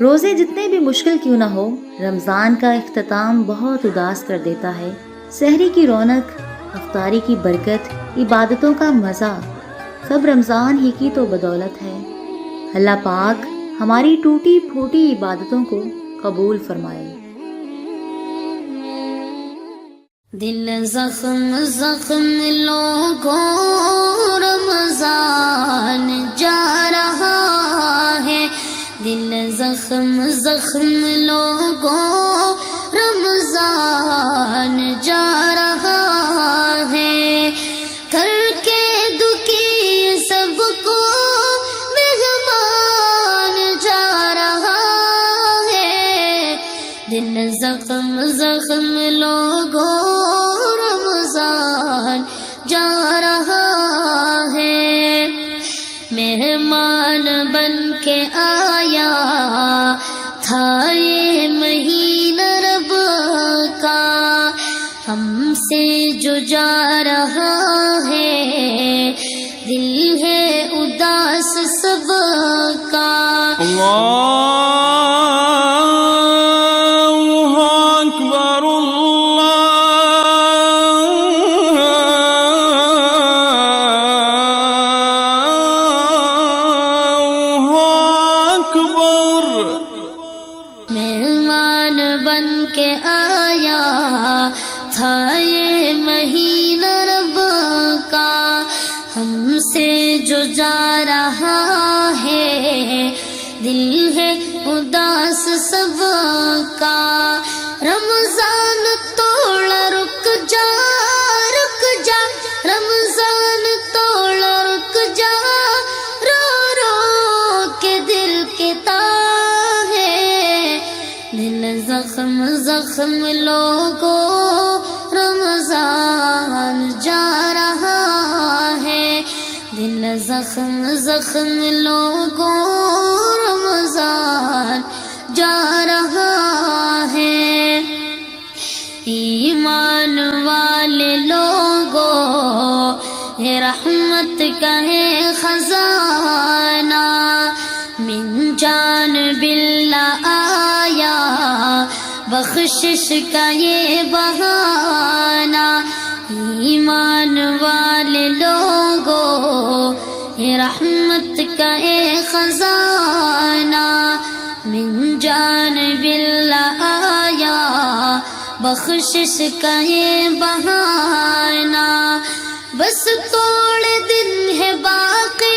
روزے جتنے بھی مشکل کیوں نہ ہو، رمضان کا اختتام بہت اداس کر دیتا ہے۔ سحری کی رونق، افطاری کی برکت، عبادتوں کا مزہ سب رمضان ہی کی تو بدولت ہے۔ اللہ پاک ہماری ٹوٹی پھوٹی عبادتوں کو قبول فرمائے۔ دل زخم زخم لوگوں رمضان جا رہا ہے، دل زخم زخم لوگوں رمضان جا رہا ہے، کر کے دکھی سب کو مہمان جا رہا ہے، دل زخم زخم لوگوں رمضان جا رہا ہے، مہمان بن کے آیا تھا یہ مہینہ رب کا، ہم سے جو جا رہا ہے دل ہے اداس سب کا۔ مہمان بن کے آیا تھا یہ مہینہ رب کا، ہم سے جو جا رہا ہے دل ہے اداس سب کا۔ رمضان توڑا رک جا رک جا، رمضان توڑا رک جا، رو رو کے دل کے تار ہے، دل زخم زخم لوگوں رمضان جا رہا ہے، دل زخم زخم لوگوں رمضان جا رہا ہے۔ ایمان والے لوگوں یہ رحمت کا ہے خزانہ، من جانب اللہ آیا بخشش کا یہ بہانہ، ایمان والے لوگوں یہ رحمت کا ایک خزانہ، من جانب اللہ آیا بخشش کا یہ بہانہ، بس تھوڑے دن ہے باقی،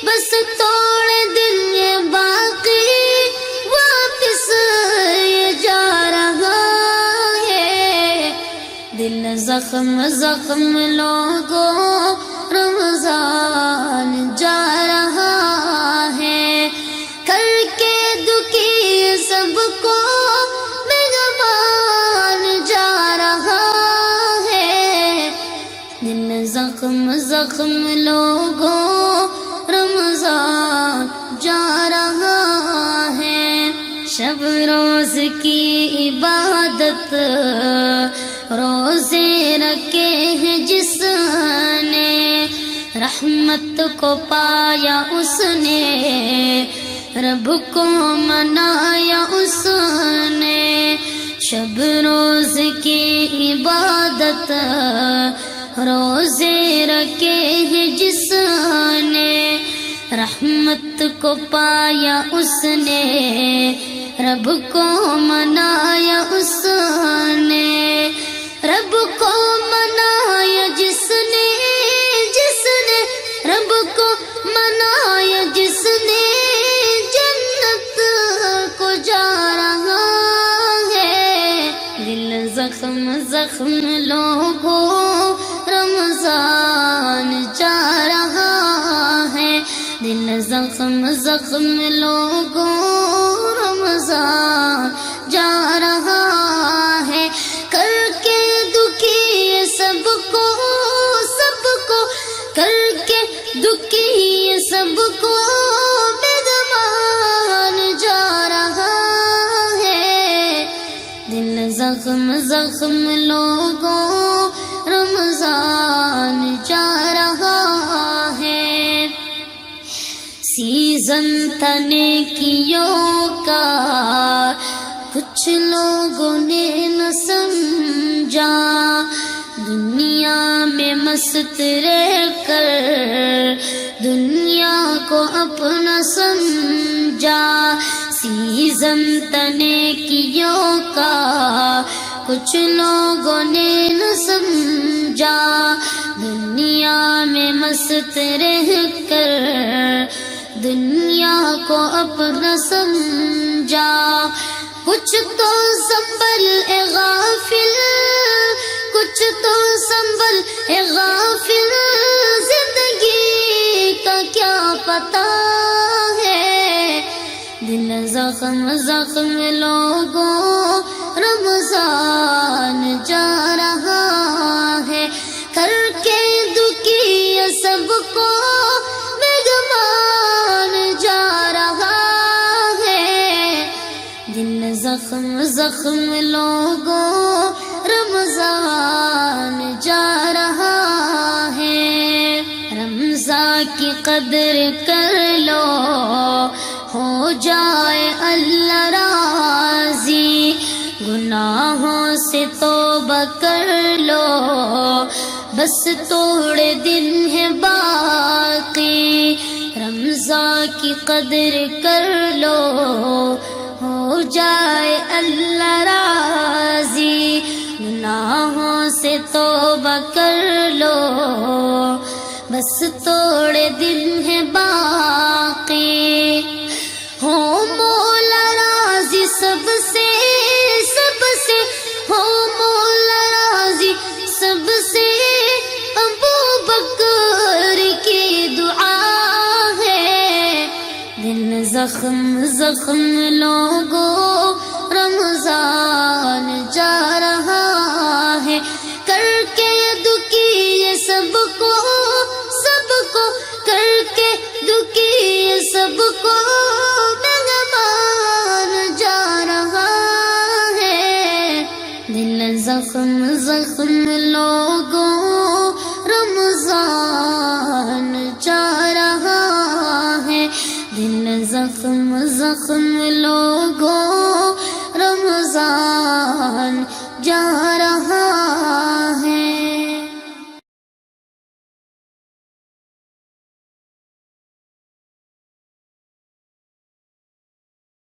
بس تھوڑے دن ہے باقی، واپس یہ جا رہا ہے، دل زخم زخم لوگوں رمضان جا رہا ہے، کر کے دکھی سب کو مہمان جا رہا ہے، دل زخم زخم لوگوں رمضان جا رہا ہے۔ شب روز کی عبادت روزے رکھے ہیں جس نے، رحمت کو پایا اس نے، رب کو منایا اس نے، شب روز کی عبادت روزے رکھے ہیں جس نے، رحمت کو پایا اس نے، رب کو منایا اس نے، رب کو منایا جس نے، جس نے رب کو منایا جس نے، جنت کو جا رہا ہے، دل زخم زخم لوگوں رمضان جا رہا ہے، دل زخم زخم لوگوں رمضان جا رہا ہے، کر کے دکھی سب کو کر کے دکھی سب کو زخم زخم لوگوں رمضان جا رہا ہے. سیزن تھا نیکیوں کا کچھ لوگوں نے نہ سمجھا، دنیا میں مست رہ کر دنیا کو اپنا سمجھا. سیزن تھا نیکیوں کا کچھ لوگوں نے نہ سمجھا، دنیا میں مست رہ کر دنیا کو اپنا سمجھا. کچھ تو سنبھل اے غافل، کچھ تو سنبھل اے غافل، زندگی کا کیا پتہ ہے. دل زخم زخم لوگوں رمضان جا رہا ہے، کر کے دکھی سب کو مہمان جا رہا ہے. دل زخم زخم لوگوں رمضان جا رہا ہے. رمضان کی قدر کر لو، ہو جائے اللہ راضی، گناہوں سے توبہ کر لو، بس تھوڑے دن ہے باقی. رمضان کی قدر کر لو، ہو جائے اللہ راضی، گناہوں سے توبہ کر لو، بس تھوڑے دن ہے باقی. ہو مولا راضی سب سے، سب سے ہو مولا راضی سب سے، ابو بکر کی دعا ہے. دل زخم زخم لوگوں رمضان جا رہا ہے، کر کے دکھی سب کو، سب کو کر کے دکھی سب کو مہمان جا رہا ہے. دل زخم زخم لوگوں رمضان جا رہا ہے. دل زخم زخم لوگوں رمضان جا رہا